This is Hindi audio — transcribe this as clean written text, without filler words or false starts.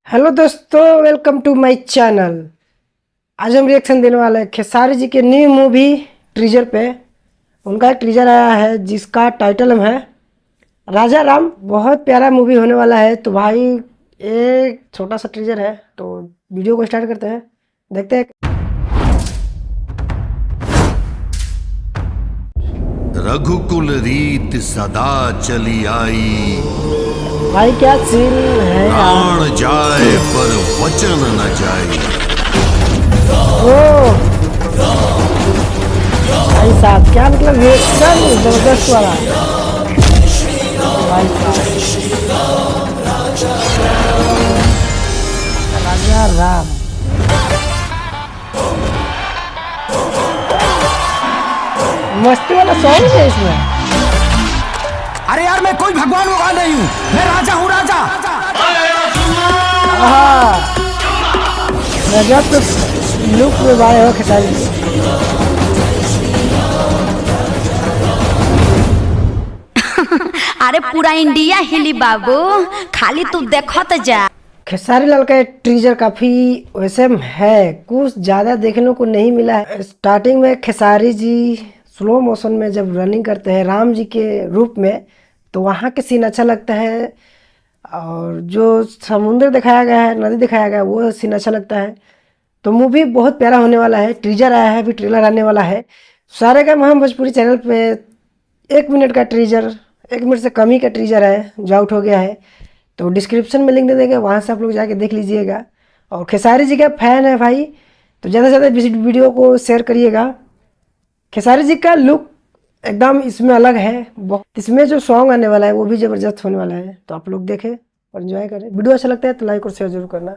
हेलो दोस्तों, वेलकम टू माय चैनल। आज हम रिएक्शन देने वाले हैं खेसारी जी के न्यू मूवी टीजर पे। उनका एक टीजर आया है जिसका टाइटल है राजा राम। बहुत प्यारा मूवी होने वाला है। तो भाई एक छोटा सा टीजर है, तो वीडियो को स्टार्ट करते हैं, देखते हैं। रघुकुल रीत सदा चली आई, भाई क्या सीन है यार। प्राण जाए पर वचन न जाए। ओ भाई साहब, क्या मतलब एकदम जबरदस्त वाला भाई साहब। राजा राम मस्ती वाला सॉन्ग है इसमें। अरे यार, मैं कोई भगवान वगवान नहीं हूँ, मैं राजा हूँ, राजा। गजब के लुक में आए हो खेसारी। अरे पूरा इंडिया हिली बाबू, खाली तू देखत जा। खेसारी लाल का टीजर काफी वैसे है, कुछ ज्यादा देखने को नहीं मिला है। स्टार्टिंग में खेसारी जी स्लो मोशन में जब रनिंग करते हैं राम जी के रूप में, तो वहाँ के सीन अच्छा लगता है। और जो समुद्र दिखाया गया है, नदी दिखाया गया है, वो सीन अच्छा लगता है। तो मूवी बहुत प्यारा होने वाला है। टीजर आया है, अभी ट्रेलर आने वाला है। सारेगामा हम भोजपुरी चैनल पे 1 मिनट का टीजर, 1 मिनट से कम ही का टीजर है जो आउट हो गया है। तो डिस्क्रिप्शन में लिंक दे देंगे, वहाँ से आप लोग जाके देख लीजिएगा। और खेसारी जी का फैन है भाई, तो ज़्यादा से ज़्यादा वीडियो को शेयर करिएगा। खेसारी जी का लुक एकदम इसमें अलग है। इसमें जो सॉन्ग आने वाला है वो भी ज़बरदस्त होने वाला है। तो आप लोग देखें और एंजॉय करें। वीडियो अच्छा लगता है तो लाइक और शेयर जरूर करना।